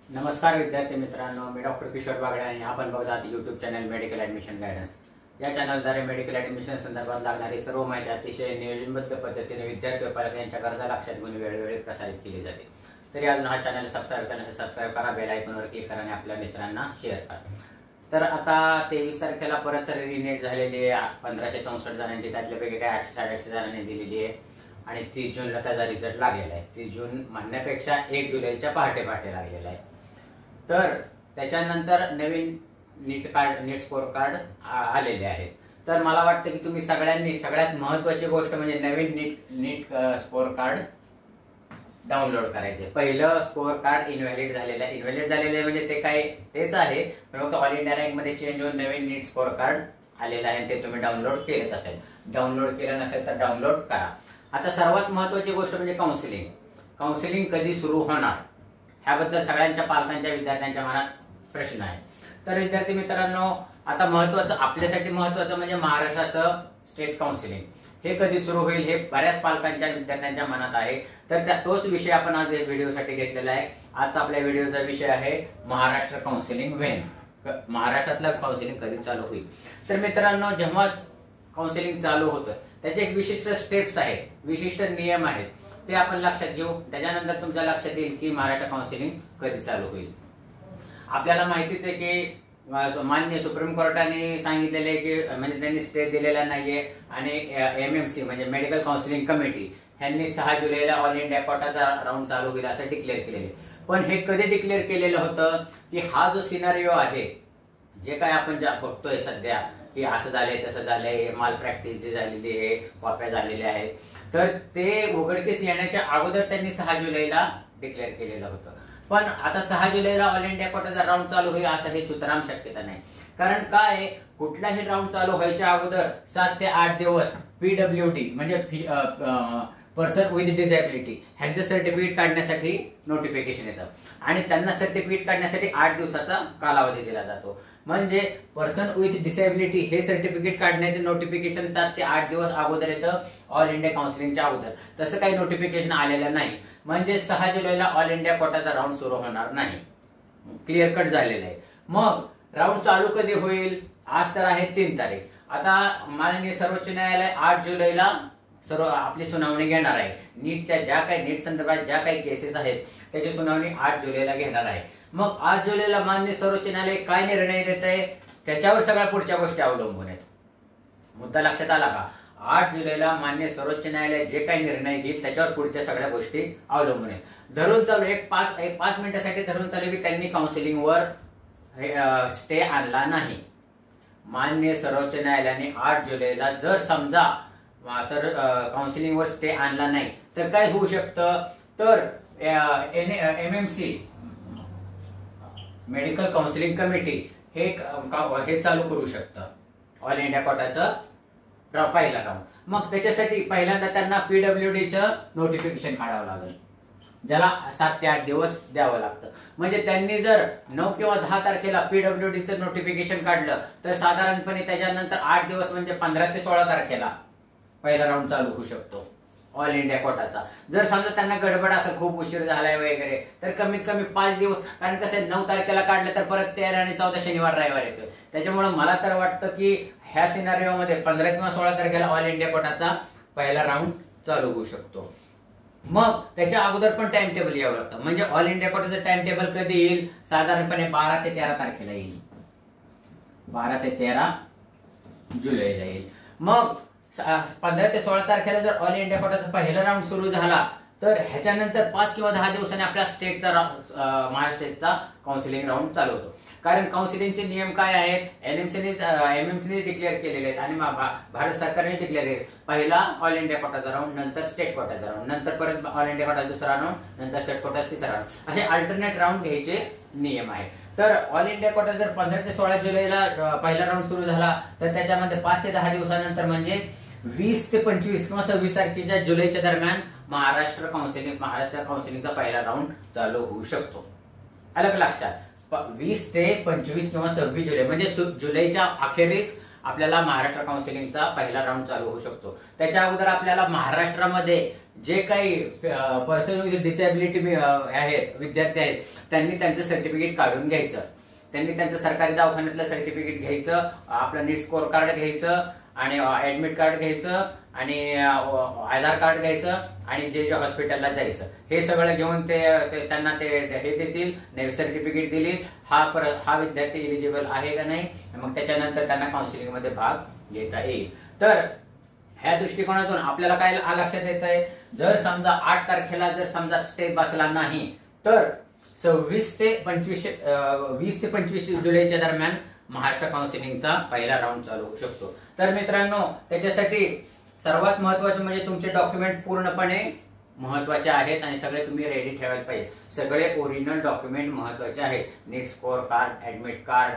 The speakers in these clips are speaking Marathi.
नमस्कार विद्यार्थी मित्रांनो, मी डॉक्टर किशोर बागडे आणि आपण बघत आहात YouTube channel medical admission guidance. या चॅनलद्वारे मेडिकल ॲडमिशन संदर्भात लागणारी सर्व माहिती अतिशय नियोजनबद्ध पद्धतीने विद्यार्थी व पालक यांच्या गरजा लक्षात घेऊन वेळोवेळी प्रसारित केली जाते। तरी अजून हा चॅनल सबस्क्राईब करण्यासाठी सबस्क्राईब करा, बेल आयकॉनवर क्लिक करा आणि आपल्या मित्रांना शेअर करा। तर आता 23 तारखेला परत रीनेट झालेली आहे 1564 जणांची, त्यातल्यापैकी काय 880 जणांनी दिलेली आहे आणि 30 जूनला त्याचा रिझल्ट लागलेला आहे। 30 जून म्हणण्यापेक्षा 1 जुलैच्या पहाटे लागलेला आहे। तर त्याच्यानंतर नवीन नीट स्कोर कार्ड आलेले आहेत। तर मला वाटतं की तुम्ही सगळ्यांनी सगळ्यात महत्त्वाची गोष्ट म्हणजे नवीन नीट स्कोर कार्ड डाउनलोड करायचे। पहिलं स्कोर कार्ड इनव्हॅलिड झालेलं आहे, म्हणजे ते काय तेच आहे, पण फक्त ऑल इंडिया रँक मध्ये चेंज होऊन नवीन नीट स्कोर कार्ड आलेलं आहे, ते तुम्ही डाउनलोड केलेच असेल। डाउनलोड केलं नसेल तर डाउनलोड करा। आता सर्वात महत्त्वाची गोष्ट म्हणजे काउन्सिलिंग कधी सुरू होणार ह्याबद्दल सगळ्यांच्या पालकांच्या विद्यार्थ्यांच्या मनात प्रश्न आहे। तर विद्यार्थी मित्रांनो, आता आपल्यासाठी महत्त्वाचं म्हणजे महाराष्ट्राचं स्टेट काउन्सिलिंग हे कधी सुरू होईल हे बऱ्याच पालकांच्या विद्यार्थ्यांच्या मनात आहे। तर तोच विषय आपण आज या व्हिडिओसाठी घेतलेला आहे। आजचा आपल्या व्हिडिओचा विषय आहे महाराष्ट्र काउन्सिलिंग व्हेन, महाराष्ट्रातलं काउन्सिलिंग कधी चालू होईल। तर मित्रांनो, जेव्हा काउन्सिलिंग चालू होतं त्याचे एक विशिष्ट स्टेप्स आहेत, विशिष्ट नियम आहेत, ते आपण लक्षात घेऊ। त्याच्यानंतर तुमच्या लक्षात येईल की महाराष्ट्र काउन्सिलिंग कधी चालू होईल। आपल्याला माहितीच आहे की माननीय सुप्रीम कोर्टाने सांगितलेले की म्हणजे त्यांनी स्टे दिलेला नाहीये आणि एमएमसी म्हणजे मेडिकल काउन्सिलिंग कमिटी यांनी 6 जुलैला ऑल इंडिया कोटाचा राऊंड चालू होईल असं डिक्लेअर केलेले। पण हे कधी डिक्लेअर केलेलं होतं की हा जो सिनारिओ आहे, जे काय आपण बघतोय सध्या की असं झालंय तसं झालंय, माल प्रॅक्टिस जी झालेली आहे, कॉप्या झालेल्या आहेत, तर ते उघडकीस येण्याच्या अगोदर त्यांनी 6 जुलैला डिक्लेअर केलेलं होतं। पण आता 6 जुलैला ऑल इंडिया कोटाचा राऊंड चालू होईल असं हे सुतराम शक्यता नाही। कारण काय, कुठलाही राऊंड चालू व्हायच्या अगोदर 7 ते 8 दिवस पीडब्ल्यूडी म्हणजे पर्सन विथ डिसेबिलिटी ह्यांचं सर्टिफिकेट काढण्यासाठी नोटिफिकेशन येतं आणि त्यांना सर्टिफिकेट काढण्यासाठी 8 दिवसाचा कालावधी दिला जातो। म्हणजे पर्सन विथ डिसेबिलिटी हे सर्टिफिकेट काढण्याचे नोटिफिकेशन 7 ते 8 दिवस अगोदर येतं, ऑल इंडिया काउन्सिलिंगच्या अगोदर। तसं काही नोटिफिकेशन आलेलं नाही, म्हणजे 6 जुलैला ऑल इंडिया कोटाचा राऊंड सुरू होणार नाही, क्लिअर कट झालेलं आहे। मग राऊंड चालू कधी होईल? आज तर आहे 3 तारीख। आता माननीय सर्वोच्च न्यायालय 8 जुलैला आपली सुनावणी घेणार आहे। नीट संदर्भात ज्या काही केसेस आहेत त्याची सुनावणी 8 जुलैला घेणार आहे। मग 8 जुलैला माननीय सर्वोच्च न्यायालय काय निर्णय देत आहे त्याच्यावर सगळ्या पुढच्या गोष्टी अवलंबून आहेत। मुद्दा लक्षात आला का? 8 जुलैला माननीय सर्वोच्च न्यायालय जे काही निर्णय घेईल त्याच्यावर पुढच्या सगळ्या गोष्टी अवलंबून आहेत। धरून चालू एक 5 मिनिटासाठी धरून चालू की त्यांनी काउन्सिलिंगवर स्टे आणला नाही। माननीय सर्वोच्च न्यायालयाने 8 जुलैला जर समजा काउन्सिलिंगवर स्टे आणला नाही तर काय होऊ शकतं, तर एमएमसी मेडिकल काउन्सिलिंग कमिटी हे चालू करू शकतं ऑल इंडिया कोटाचं पहिला राऊंड। मग त्याच्यासाठी पहिल्यांदा त्यांना पीडब्ल्यूडीचं नोटिफिकेशन काढावं लागेल, ज्याला 7 ते 8 दिवस द्यावं लागतं। म्हणजे त्यांनी जर 9 किंवा 10 तारखेला पीडब्ल्यूडीचं नोटिफिकेशन काढलं तर साधारणपणे त्याच्यानंतर 8 दिवस म्हणजे 15 ते 16 तारखेला पहिला राऊंड चालू होऊ शकतो ऑल इंडिया कोटाचा। जर समजा त्यांना गडबड असं खूप उशीर झालाय वगैरे तर कमीत कमी 5 दिवस, कारण कसं 9 तारखेला काढलं तर परत 13 आणि 14 शनिवार रविवार येतो। त्याच्यामुळे मला तर वाटतं की ह्या सिनारिओमध्ये 15 किंवा 16 तारखेला ऑल इंडिया कोटाचा पहिला राऊंड चालू होऊ शकतो। मग त्याच्या अगोदर पण टाइम टेबल यावं लागतं, म्हणजे ऑल इंडिया कोटाचं टाइम टेबल कधी येईल? साधारणपणे 12 ते 13 तारखेला येईल, 12 ते 13 जुलैला येईल। मग 15 ते 16 तारखेला जर ऑल इंडिया कोटाचा पहिला राऊंड सुरू झाला तर ह्याच्यानंतर 5 किंवा 10 दिवसांनी आपल्या स्टेटचा महाराष्ट्राचा काउन्सिलिंग राऊंड चालू होतो। कारण काउन्सिलिंगचे नियम काय आहेत? एमएमसीने डिक्लेअर केलेले आहेत आणि भारत सरकारने डिक्लेअर केले। पहिला ऑल इंडिया कोटाचा राऊंड, नंतर स्टेट कोटाचा राऊंड, नंतर परत ऑल इंडिया कोटाचा दुसरा राऊंड, नंतर स्टेट कोटाचा तिसरा राऊंड, असे अल्टरनेट राऊंड घ्यायचे नियम आहेत। तर ऑल इंडिया कोटा जर 15 ते 16 जुलैला पहिला राऊंड सुरू झाला तर त्याच्यामध्ये 5 ते 10 दिवसानंतर म्हणजे 20 ते 25 किंवा 26 तारखेच्या जुलैच्या दरम्यान महाराष्ट्र काउन्सिलिंगचा पहिला राऊंड चालू होऊ शकतो। अलग लक्षात, 20 ते 25 किंवा 26 जुलै म्हणजे जुलैच्या अखेरीस आपल्याला महाराष्ट्र काउन्सिलिंगचा पहिला राऊंड चालू होऊ शकतो। त्याच्या अगोदर आपल्याला महाराष्ट्रामध्ये जे काही पर्सन विथ डिसेबिलिटी आहेत, विद्यार्थी आहेत, त्यांनी त्यांचं सर्टिफिकेट काढून घ्यायचं. त्यांनी त्यांचं सरकारी दवाखान्यातलं सर्टिफिकेट घ्यायचं, आपलं नीट स्कोर कार्ड घ्यायचं आणि ऍडमिट कार्ड घ्यायचं आणि आधार कार्ड घ्यायचं आणि जे हॉस्पिटलला जायचं. हे सगळं घेऊन ते त्यांना ते हे देतील, सर्टिफिकेट दिली, हा विद्यार्थी एलिजिबल आहे का नाही, मग त्याच्यानंतर त्यांना काउन्सिलिंग मध्ये भाग घेता येईल. तर ह्या दृष्टिकोनातून आपल्याला काय लक्षात येत आहे, जर समजा 8 तारखेला जर समजा स्टे बसला नाही तर 20 ते 25 जुलैच्या दरम्यान महाराष्ट्र काउन्सिलिंगचा पहिला राऊंड चालू होऊ शकतो. तर मित्रांनो, त्याच्यासाठी सर्वात महत्वाचे म्हणजे तुमचे डॉक्युमेंट पूर्णपणे महत्वाचे आहेत आणि सगळे तुम्ही रेडी ठेवायला पाहिजे. सगळे ओरिजिनल डॉक्युमेंट महत्वाचे आहेत. NEET score card, admit card,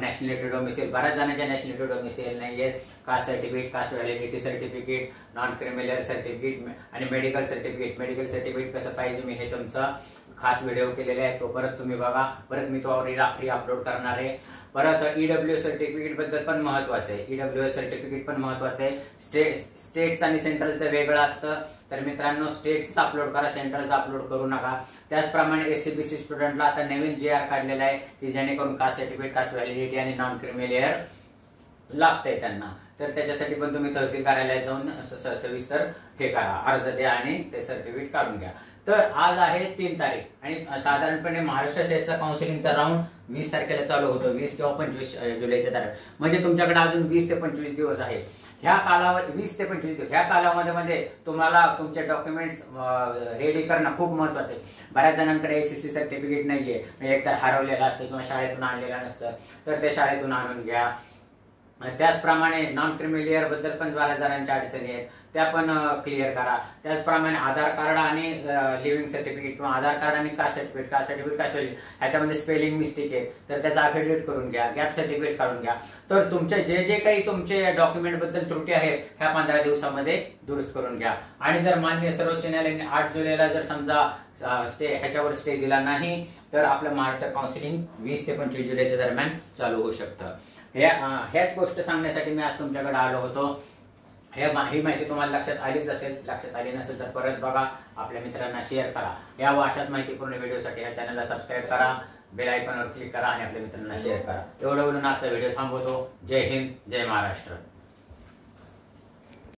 nationality domicile, बऱ्याच जणांच्या नॅशनॅलिटी डोमिसाइल नाहीये, caste certificate, caste validity certificate, non criminal certificate आणि मेडिकल सर्टिफिकेट. मेडिकल सर्टिफिकेट कसं पाहिजे मी हे तुमचा खास व्हिडिओ केलेला आहे, तो परत तुम्ही बघा. परत मी तो फ्री अपलोड करणार आहे. परत ईडब्ल्यूएस सर्टिफिकेट बद्दल पण महत्वाचं आहे. ईडब्ल्यूएस सर्टिफिकेट पण महत्वाचं आहे. स्टेट्स आणि सेंट्रलचं वेगळं असतं. तर मित्रांनो, स्टेट्स अपलोड करा, सेंट्रलचं अपलोड करू नका. त्याचप्रमाणे एससीबीसी स्टुडंटला आता नवीन JR काढलेला आहे की जेणेकरून कास्ट सर्टिफिकेट, कास्ट व्हॅलिडिटी आणि नॉन क्रिमिनल लागतंय त्यांना. तर त्याच्यासाठी पण तुम्ही तहसील कार्यालयात जाऊन सविस्तर हे करा, अर्ज द्या आणि ते सर्टिफिकेट काढून घ्या. तर आज आहे 3 तारीख आणि साधारणपणे महाराष्ट्र स्टेटचा काउन्सिलिंगचा राऊंड 20 तारखेला चालू होतो, 20 किंवा 25 जुलैच्या दरम्यान. म्हणजे तुमच्याकडे अजून 20 ते 25 दिवस आहेत. ह्या कालावधी 20 ते 25 दिवस, ह्या कालावधीमध्ये तुम्हाला तुमचे डॉक्युमेंट्स रेडी करणं खूप महत्वाचं आहे. बऱ्याच जणांकडे ACC सर्टिफिकेट नाहीये, एकतर हरवलेलं असतं किंवा शाळेतून आणलेलं नसतं, तर ते शाळेतून आणून घ्या. त्याचप्रमाणे नॉन क्रिमिनल बद्दल पण बऱ्याच जणांच्या अडचणी आहेत, त्या पण क्लिअर करा. त्याचप्रमाणे आधार कार्ड आणि लिव्हिंग सर्टिफिकेट किंवा आधार कार्ड आणि कास्ट सर्टिफिकेट ह्याच्यामध्ये स्पेलिंग मिस्टेक आहे तर त्याचा अफिडेविट करून घ्या, गॅप सर्टिफिकेट काढून घ्या. तर तुमचे जे काही तुमचे डॉक्युमेंट बद्दल त्रुटी आहेत ह्या 15 दिवसामध्ये दुरुस्त करून घ्या. आणि जर माननीय सर्वोच्च न्यायालयाने 8 जुलैला जर समजा ह्याच्यावर स्टे दिला नाही तर आपलं महाराष्ट्र काउन्सिलिंग 20 ते 25 जुलैच्या दरम्यान चालू होऊ शकतं. ह्याच गोष्ट सांगण्यासाठी मी आज तुमच्याकडे आलो होतो. ही माहिती तुम्हाला लक्षात आलीच असेल. लक्षात आली नसेल तर परत बघा, आपल्या मित्रांना शेअर करा. या व अशाच माहितीपूर्ण व्हिडिओसाठी या चॅनलला सबस्क्राईब करा, बेल आयकॉनवर क्लिक करा आणि आपल्या मित्रांना शेअर करा. एवढं बोलून आजचा व्हिडिओ थांबवतो. जय हिंद, जय महाराष्ट्र.